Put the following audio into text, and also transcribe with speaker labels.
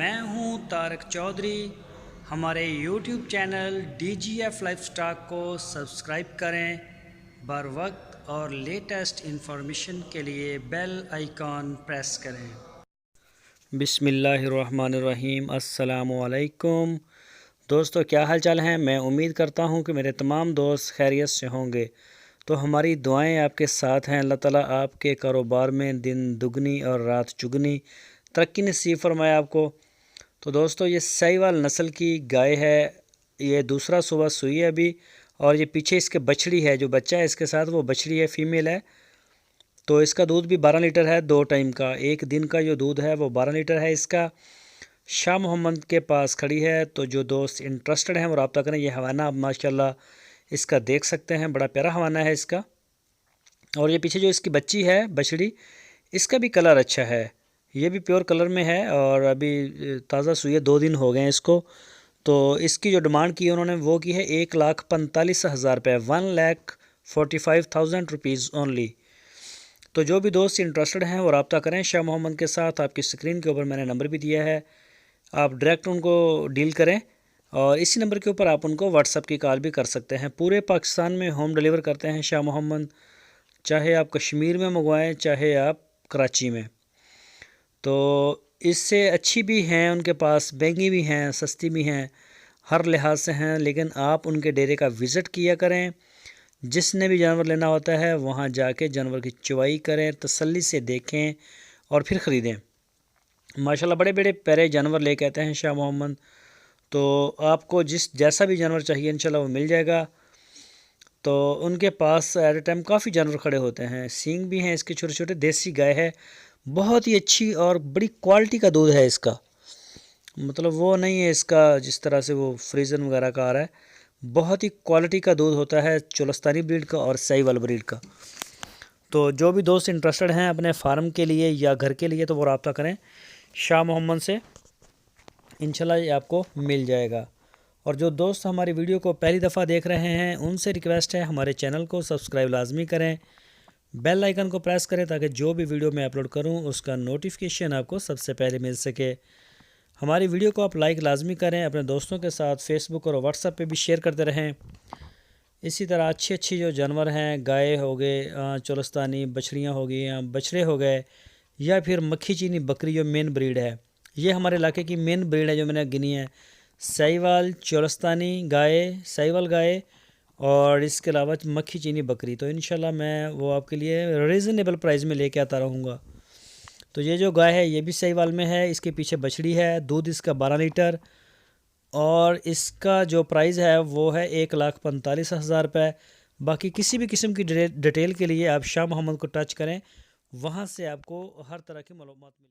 Speaker 1: میں ہوں طارق چودھری۔ ہمارے YouTube channel DGF life stock کو سبسکرائب کریں، بر وقت اور لیٹسٹ انفارمیشن کے لیے بیل آئیکن پریس کریں۔ بسم اللہ الرحمن الرحیم۔ السلام علیکم دوستو، کیا حال چال ہیں؟ میں امید کرتا ہوں کہ میرے تمام دوست خیریت سے ہوں گے۔ تو ہماری دعائیں آپ کے ساتھ ہیں۔ اللہ تعالیٰ آپ کے کاروبار میں دن دگنی اور رات چگنی ترقی نصیب فرمائے آپ کو۔ تو دوستو، یہ سہیوال نسل کی گائے ہے، یہ دوسرا صبح سوئی ہے ابھی، اور یہ پیچھے اس کے بچڑی ہے، جو بچہ ہے اس کے ساتھ وہ بچڑی ہے، فیمیل ہے۔ تو اس کا دودھ بھی 12 لیٹر ہے، 2 ٹائم کا، ایک دن کا جو دودھ ہے وہ 12 لیٹر ہے اس کا۔ شاہ محمد کے پاس کھڑی ہے، تو جو دوست انٹرسٹڈ ہیں وہ رابطہ کریں۔ یہ حوانہ اب ماشاءاللہ اس کا دیکھ سکتے ہیں، بڑا پیارا حوانہ ہے اس کا۔ اور یہ پیچھے جو اس کی بچی ہے بچڑی، اس کا بھی کلر اچھا ہے، یہ بھی پیور کلر میں ہے، اور ابھی تازہ سوئی ہے، 2 دن ہو گئے ہیں اس کو۔ تو اس کی جو ڈیمانڈ کی ہے انہوں نے وہ کی ہے 1,45,000 روپے، 1,45,000 روپیز اونلی۔ تو جو بھی دوست انٹرسٹڈ ہیں وہ رابطہ کریں شاہ محمد کے ساتھ۔ آپ کی اسکرین کے اوپر میں نے نمبر بھی دیا ہے، آپ ڈائریکٹ ان کو ڈیل کریں، اور اسی نمبر کے اوپر آپ ان کو واٹس ایپ کی کال بھی کر سکتے ہیں۔ پورے پاکستان میں ہوم ڈیلیور کرتے ہیں شاہ محمد، چاہے آپ کشمیر میں منگوائیں چاہے آپ کراچی میں۔ تو اس سے اچھی بھی ہیں ان کے پاس، مہنگی بھی ہیں، سستی بھی ہیں، ہر لحاظ سے ہیں، لیکن آپ ان کے ڈیرے کا وزٹ کیا کریں۔ جس نے بھی جانور لینا ہوتا ہے وہاں جا کے جانور کی چوائی کریں، تسلی سے دیکھیں اور پھر خریدیں۔ ماشاءاللہ بڑے بڑے پیارے جانور لے کے آتے ہیں شاہ محمد، تو آپ کو جیسا بھی جانور چاہیے انشاءاللہ وہ مل جائے گا۔ تو ان کے پاس ایٹ اے ٹائم کافی جانور کھڑے ہوتے ہیں، سینگ بھی ہیں اس کے چھوٹے چھوٹے، دیسی گائے ہے، بہت ہی اچھی اور بڑی کوالٹی کا دودھ ہے اس کا، مطلب وہ نہیں ہے اس کا جس طرح سے وہ فریزن وغیرہ کا آ رہا ہے، بہت ہی کوالٹی کا دودھ ہوتا ہے چولستانی بریڈ کا اور سہیوال بریڈ کا۔ تو جو بھی دوست انٹرسٹڈ ہیں اپنے فارم کے لیے یا گھر کے لیے تو وہ رابطہ کریں شاہ محمد سے، انشاءاللہ یہ آپ کو مل جائے گا۔ اور جو دوست ہماری ویڈیو کو پہلی دفعہ دیکھ رہے ہیں ان سے ریکویسٹ ہے ہمارے چینل کو سبسکرائب لازمی کریں، بیل آئیکن کو پریس کریں تاکہ جو بھی ویڈیو میں اپلوڈ کروں اس کا نوٹیفیکیشن آپ کو سب سے پہلے مل سکے۔ ہماری ویڈیو کو آپ لائک لازمی کریں، اپنے دوستوں کے ساتھ فیس بک اور واٹس ایپ پہ بھی شیئر کرتے رہیں۔ اسی طرح اچھی جو جانور ہیں، گائے ہو گئے، چولستانی بچڑیاں ہو گئی، بچڑے ہو گئے، یا پھر مکھی چینی بکری جو مین بریڈ ہے، یہ ہمارے علاقے کی مین بریڈ ہے جو میں نے گنی ہے، سہیوال چولستانی گائے، سہیوال گائے، اور اس کے علاوہ مکھی چینی بکری۔ تو انشاءاللہ میں وہ آپ کے لیے ریزنیبل پرائز میں لے کے آتا رہوں گا۔ تو یہ جو گائے ہے یہ بھی سہیوال میں ہے، اس کے پیچھے بچڑی ہے، دودھ اس کا 12 لیٹر، اور اس کا جو پرائز ہے وہ ہے 1,45,000 روپے۔ باقی کسی بھی قسم کی ڈیٹیل کے لیے آپ شاہ محمد کو ٹچ کریں، وہاں سے آپ کو ہر طرح کی معلومات ملیں۔